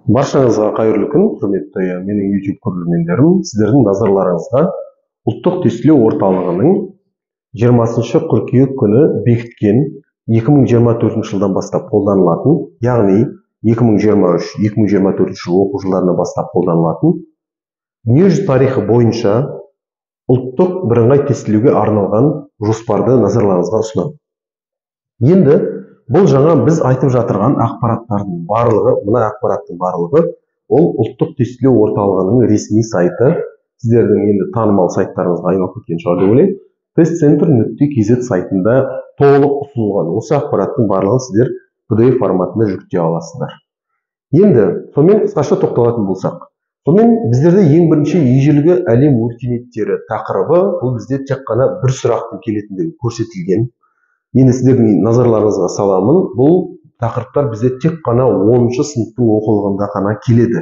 Баршаңызға қайырлы күн, құрметті менің YouTube көрермендерім. Сіздердің назарларыңызға ұлттық тестілеу орталығының 20 қыркүйек күні бекіткен 2024 жылдан бастап қолданылатын, яғни 2023-2024 жыл оқу жылдарына бастап қолданылатын дүниежүзі тарихы бойынша ұлттық бірыңғай тестілеуге арналған жоспарды назарларыңызға ұсынамын. Енді бұл жаңа біз айтып жатырған ақпараттардың барлығы, мына ақпараттың барлығы ол ұлттық тестілеу орталығының ресми сайты. Сіздердің енді танымал сайттарыңызға айналып кеткен шығар деп ойлаймын. testcenter.kz сайтында толық ұсынылған осы ақпараттың барлығын сіздер PDF форматында жүктей аласыздар. Енді сонымен қысқаша тоқталатын болсақ, сонымен біздерде ең бірінші ежелгі әлем өркениеттері тақырыбы бұл бізде тек қана бір сұрақтың келетіндігі көрсетілген. Енді сіздердің назарларыңызға саламын, бұл тақырыптар бізде тек қана 10-шы сыныптың оқулығында ғана келеді.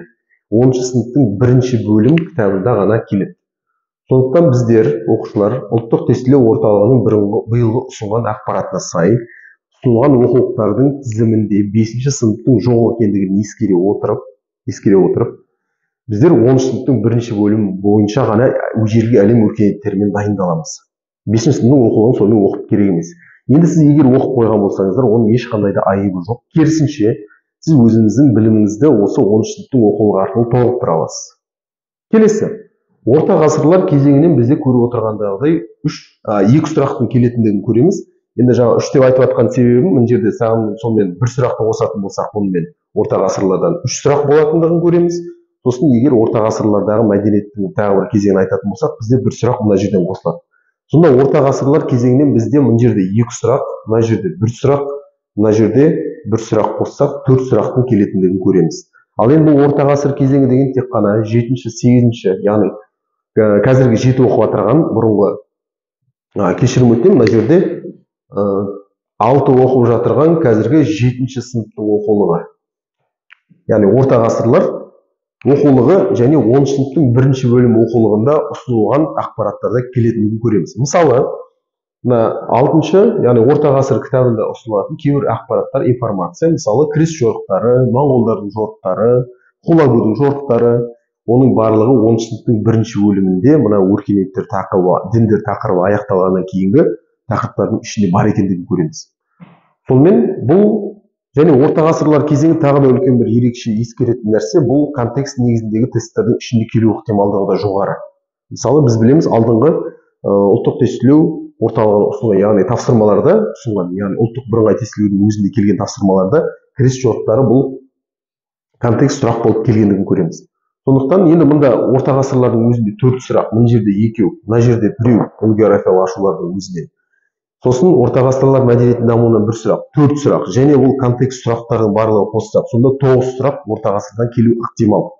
10-шы сыныптың бірінші бөлім кітабында ғана келеді. Сондықтан біздер, оқушылар, ұлттық тестілеу орталығының биылғы ұсынған ақпаратына сай, ұсынылған оқулықтардың тізімінде 5-ші сыныптың жоқ екендігін ескере отырып, біздер 10-шы сыныптың бірінші бөлім бойынша ғана ежелгі әлем өркениеттерімен дайындаламыз. 5-ші сыныптың оқулығын сонымен оқып керек емес. Енді сіз егер оқып қойған болсаңыздар, оның ешқандай да айыбы жоқ. Керісінше, сіз өзіңіздің біліміңізді осы 10-шы сыныптың оқулығы арқылы толықтыра аласыз. Келесі, орта ғасырлар кезеңінен бізде көріп отырғандағыдай екі сұрақтың келетіндігін көреміз. Енді жаңа 3 деп айтып жатқан себебім, мына жерде саған сонымен бір сұрақты қосатын болсақ, онымен орта ғасырлардан 3 сұрақ болатындығын көреміз. Сосын егер орта ғасырлардағы мәдениеттің тағы бір кезеңін айтатын болсақ, бізде бір сұрақ мына жерден қосылады. Сонда орта ғасырлар кезеңінен бізде мына жерде 2 сұрақ, мына жерде 1 сұрақ, мына жерде 1 сұрақ қоссақ 4 сұрақтың келетіндігін көреміз. Ал енді орта ғасыр кезеңі деген тек қана 7-ші, 8-ші, яғни қазіргі 7 оқып отырған бұрынғы кешірім өтінемін, мына жерде 6 оқып жатырған қазіргі 7-ші сыныптың оқулығы. Яғни орта ғасырлар оқулығы және 10-шы сыныптың бірінші бөлім оқулығында ұсынылған ақпараттарда келетіндігін көреміз. Мысалы, 6-шы, яғни орта ғасыр кітабында ұсынылатын кейбір ақпараттар, информация, мысалы крест жорықтары, моңғолдардың жорықтары, хулагудың жорықтары, оның барлығы 10-шы сыныптың бірінші бөлімінде мына өркениеттер тақырыбы, діндер тақырыбы аяқталғаннан кейінгі тақырыптардың ішінде бар екендігін көреміз. Сонымен бұл және орта ғасырлар кезеңі тағы да үлкен бір ерекше ескеретін нәрсе, бұл контекст негізіндегі тесттердің ішінде келу ықтималдығы да жоғары. Мысалы, біз білеміз, алдыңғы ұлттық тестілеу орталығын ұсынған, яғни тапсырмаларда ұсынған, яғни ұлттық бірыңғай тестілеудің өзінде келген тапсырмаларда крест жорықтары бұл контекст сұрақ болып келгендігін көреміз. Сондықтан енді мұнда орта ғасырлардың өзінде 4 сұрақ, мына жерде 2, мына жерде 1, бұл географиялық ашулардың өзінде. Сосын орта ғасырлар мәдениеттің дамуынан 1 сұрақ, 4 сұрақ, және ол контекст сұрақтардың барлығы қоссақ, сонда 9 сұрақ орта ғасырдан келу ықтимал.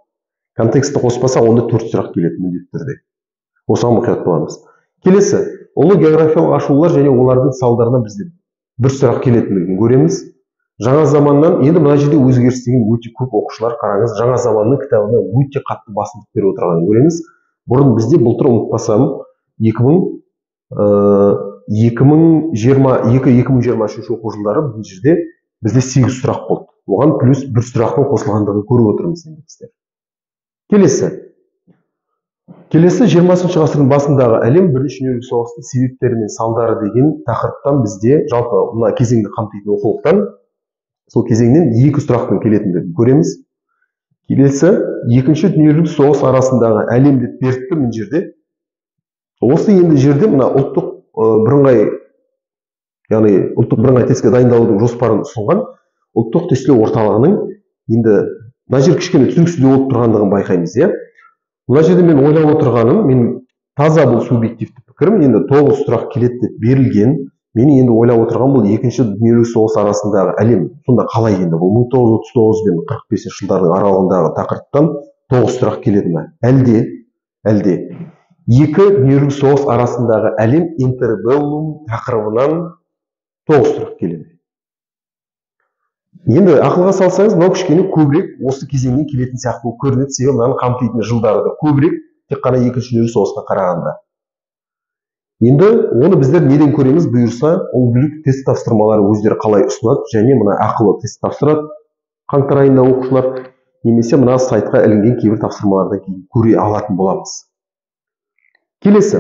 Контексті қоспаса, онда 4 сұрақ келеді міндетті түрде. Осыған мұқият боламыз. Келесі, ұлы географиялық ашулар және олардың салдарынан бізде 1 сұрақ келетіндігін көреміз. Жаңа заманнан, енді мына жерде өзгеріс деген өте көп оқушылар қараңыз, жаңа заманның кітабына өте қатты басымдық беріп отырғанын көреміз. Бұрын бізде былтыр ұмытпасам 2022-2023 оқу жылдары бұл жерде бізде 8 сұрақ болды. Оған плюс 1 сұрақтың қосылғандығын көріп отырмыз енді. Келесі 20-шы ғасырдың басындағы әлем бірінші дүниежүзілік соғыстың себептері мен салдары деген тақырыптан бізде жалпы мына кезеңді қамтитын оқулықтан сол кезеңнен 2 сұрақтың келетіндігін көреміз. Келесі, 2-ші дүниежүзілік соғыс арасындағы әлем деп беріпті мына жерде. Осы енді жерде мына ұлттық бірыңғай тестке дайындалудың жоспарын ұсынған ұлттық тестілеу орталығының енді мына жер кішкене түсініксіз болып тұрғандығын байқаймыз, иә. Мына жерде мен ойлап отырғаным, мен таза бұл субъективті пікірім, енді 9 сұрақ келеді деп берілген. Мен енді ойлап отырған бұл 2-ші дүниежүзілік соғыс арасындағы әлем сонда қалай енді бұл 1939 пен 45 жылдардың аралығындағы тақырыптан 9 сұрақ келеді ме? Әлде 2 дүниежүзілік соғыс арасындағы әлем интербеллум тақырыбынан 9 сұрақ келеді. Енді ақылға салсаңыз, мынау кішкене көбірек осы кезеңнен келетін сияқты көрінеді, себебі мынаны қамтитын жылдары да көбірек, тек қана 2-ші дүниежүзілік соғысқа қарағанда. Енді оны біздер неден көреміз бұйырса, ол бүлік тест тапсырмалары өздері қалай ұсынады, және мына ақылы тест тапсырады қаңтар айында оқушылар. немесе мына сайтқа ілінген кейбір тапсырмалардан кейін көре алатын боламыз. Келесі,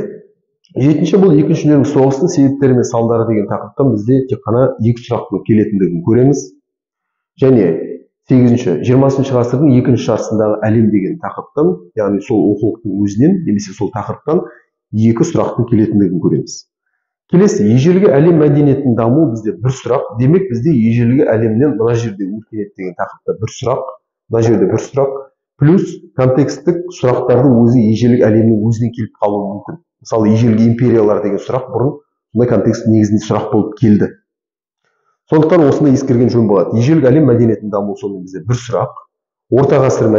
жетінші, бұл екінші дүниежүзілік соғыстың себептері мен салдары деген тақырыптан бізде тек қана 2 сұрақтың келетіндігін көреміз. Және 8-ші, 20-шы ғасырдың екінші жартысындағы әлем деген тақырыптан, яғни сол оқулықтың өзінен немесе сол тақырыптан 2 сұрақтың келетіндігін көреміз. Келесі, ежелгі әлем мәдениетінің дамуы бізде 1 сұрақ. Демек, бізде ежелгі әлемнен мына жерде өркениет деген тақырыпта 1 сұрақ, мына жерде 1 сұрақ, плюс контексттік сұрақтардың өзі ежелгі әлемнің өзінен келіп қалуы мүмкін. Мысалы, ежелгі империялар деген сұрақ бұрын сондай контекст негізінде сұрақ болып келді. Сондықтан осыны ескерген жөн болады. Ежелгі әлем мәдениетінің дамуы сонымен бізде 1 сұрақ. Орта ғасырлар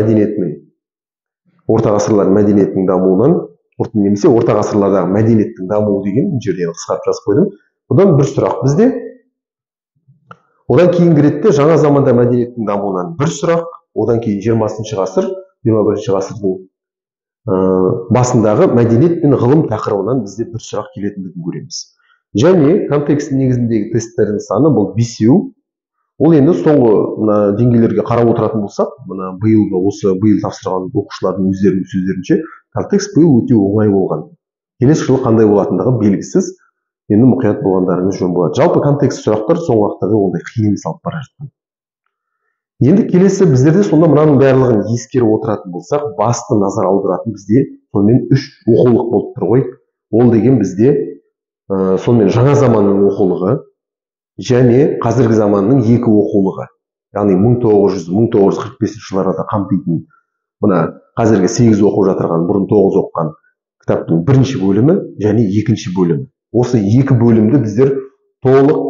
мәдениетінің дамуынан, немесе орта ғасырлардағы мәдениеттің дамуы деген жерден қысқартып жазып қойдым. Бұдан 1 сұрақ бізде. Одан кейінгі ретте жаңа заманда мәдениеттің дамуынан 1 сұрақ. Одан кейін 20-шы ғасыр, 21-ші ғасырдың басындағы мәдениет пен ғылым тақырыбынан бізде 1 сұрақ келетіндігін көреміз. Және контекст негізіндегі тесттердің саны бұл 5. Ол енді соңғы деңгейлерге қарап отыратын болсақ, мына биыл тапсырған оқушылардың өздерінің сөздерінше, контекст биыл өте оңай болған. Келесі жылы қандай болатындығы белгісіз. Енді мұқият болғандарыңыз жөн болады. Жалпы контекст сұрақтар соңғы уақыттарда ондай қиын емес алып бара жатқан. Енді келесі, біздерде сонда мынаның барлығын ескеріп отыратын болсақ, басты назар аударатын бізде сонымен 3 оқулық болып тұр ғой. Ол деген бізде сонымен жаңа заманның оқулығы және қазіргі заманның 2 оқулығы. Яғни 1900-1945 жылдарда қамтитын мына қазіргі 8 оқып жатырған, бұрын 9 оқыған кітаптың 1-ші бөлімі және 2-ші бөлімі. Осы 2 бөлімді біздер толық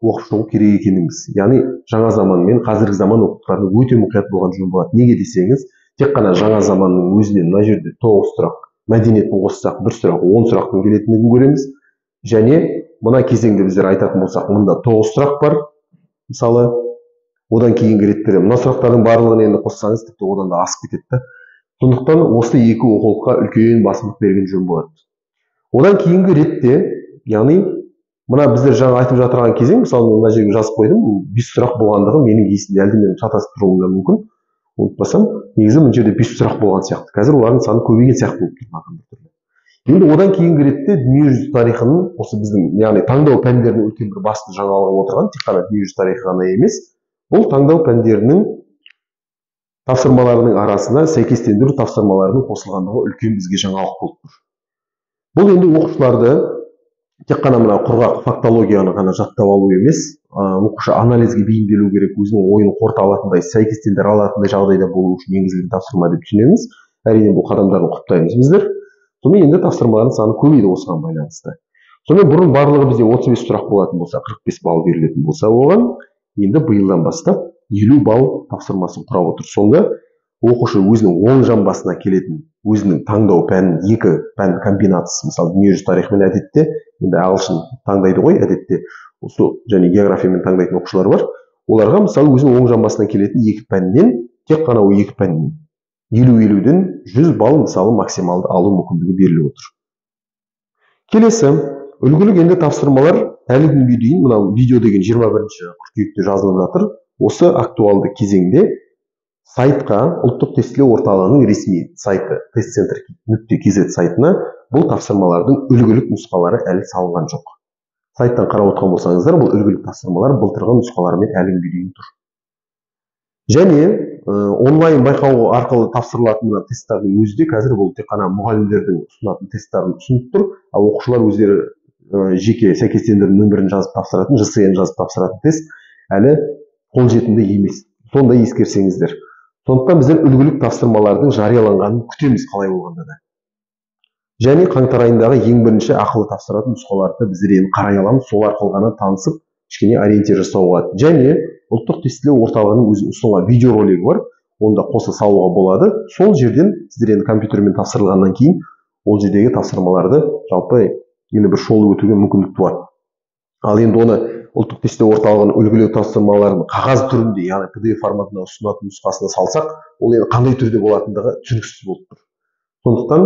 оқып шығу керек екеніміз. Яғни жаңа заман мен қазіргі заман оқулықтарының өте мұқият болған жөн болады. Неге десеңіз, тек қана жаңа заманның өзінен мына жерде 9 сұрақ, мәдениетін қоссақ 1 сұрақ, 10 сұрақтың келетіндігін көреміз. Және мына кезеңде біздер айтатын болсақ, мұнда 9 сұрақ бар. Мысалы, одан кейінгі реттері мына сұрақтардың барлығын енді қоссаңыз, тіпті одан да асып кетеді. Сондықтан осы 2 оқулыққа үлкен басымдық берген жөн болады. Одан кейінгі ретте, яғни мына біздер жаңа айтып жатырған кезең, мысалы мен мына жерге жазып қойдым, 5 сұрақ болғандығы менің есімде, әлде мен шатасып тұруым да мүмкін. Ұмытпасам, негізі мына жерде 5 сұрақ болған сияқты. Қазір олардың саны көбейген сияқты болып тұр. Енді одан кейінгі ретте дүниежүзі тарихының, осы біздің, яғни таңдау пәндерінің үлкен бір басты жаңалығы отырған, тек қана дүниежүзі тарихы ғана емес, бұл таңдау пәндерінің тапсырмаларының арасына сәйкестендіру тапсырмаларының қосылғандығы үлкен бізге жаңалық болып тұр. Бұл енді оқушыларды тек қана мына құрғақ фактологияны ғана жаттап алу емес, оқушы анализге бейімделу керек, өзінің ойын қорыта алатындай, сәйкестендіре алатындай жағдайда болу үшін енгізілген тапсырма деп түсінеміз. Әрине бұл қадамдарын құптаймыз біздер. Сонымен енді тапсырмалардың саны көбейді осыған байланысты. Сонымен бұрын барлығы бізде 35 сұрақ болатын болса, 45 балл берілетін болса, оған енді биылдан бастап 50 балл тапсырмасын құрап отыр. Сонда оқушы өзінің оң жамбасына келетін өзінің таңдау пәнін, 2 пән комбинациясы, мысалы дүниежүзі тарихы мен әдетте, енді ағылшын таңдайды ғой әдетте, осы және географиямен таңдайтын оқушылар бар. Оларға мысалы өзінің оң жамбасына келетін 2 пәннен, тек қана ол 2 пәннен 50-50-ден 100 балл мысалы максималды алу мүмкіндігі беріліп отыр. Келесі, үлгілік енді тапсырмалар әлі күнге дейін, мынау видео деген 21-ші қыркүйекте жазылып жатыр. Осы актуалды кезеңде сайтқа, ұлттық тестілеу орталығының ресми сайты testcenter.kz сайтына бұл тапсырмалардың үлгілік нұсқалары әлі салынған жоқ. Сайттан қарап отырған болсаңыздар, бұл үлгілік тапсырмалар былтырғы нұсқаларымен әлі күнге дейін тұр. Және онлайн байқау арқылы тапсырылатын тесттардың өзі де қазір бұл тек қана мұғалімдердің ұсынатын тесттарын ұсынып тұр, ал оқушылар өздері жеке сәйкестендіру нөмірін жазып тапсыратын, ЖСН жазып тапсыратын тест әлі қолжетімді емес. Сонда ескерсеңіздер. Сондықтан біздер үлгілік тапсырмалардың жарияланғанын күтеміз қалай болғанда да. Және қаңтар айындағы ең бірінші ақылы тапсыратын нұсқаларды біздер енді қарай аламыз, сол арқылы ғана танысып, кішкене ориентир жасауға. Және ұлттық тестілеу орталығының өзі ұсынған видеоролигі бар, онда қоса салуға болады. Сол жерден сіздер енді компьютермен тапсырылғаннан кейін, ол жердегі тапсырмаларды жалпы енді бір шолып өтуге мүмкіндік туады. Ал енді оны ұлттық тестілеу орталығының үлгілеу тапсырмаларын қағаз түрінде, яғни PDF форматында ұсынатын нұсқасына салсақ, ол енді қандай түрде болатындығы түсініксіз болып тұр. Сондықтан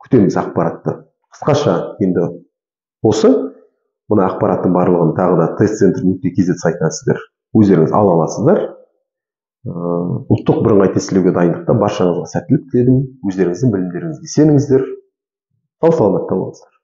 күтеміз ақпаратты. Қысқаша енді осы, мына ақпараттың барлығын тағы да testcenter.kz сайтынан сіздер өздеріңіз ала аласыздар. ұлттық бірыңғай тестілеуге дайындықта баршаңызға сәттілік тіледім. Өздеріңіздің білімдеріңізге сеніңіздер. Сау саламатта болыңыздар.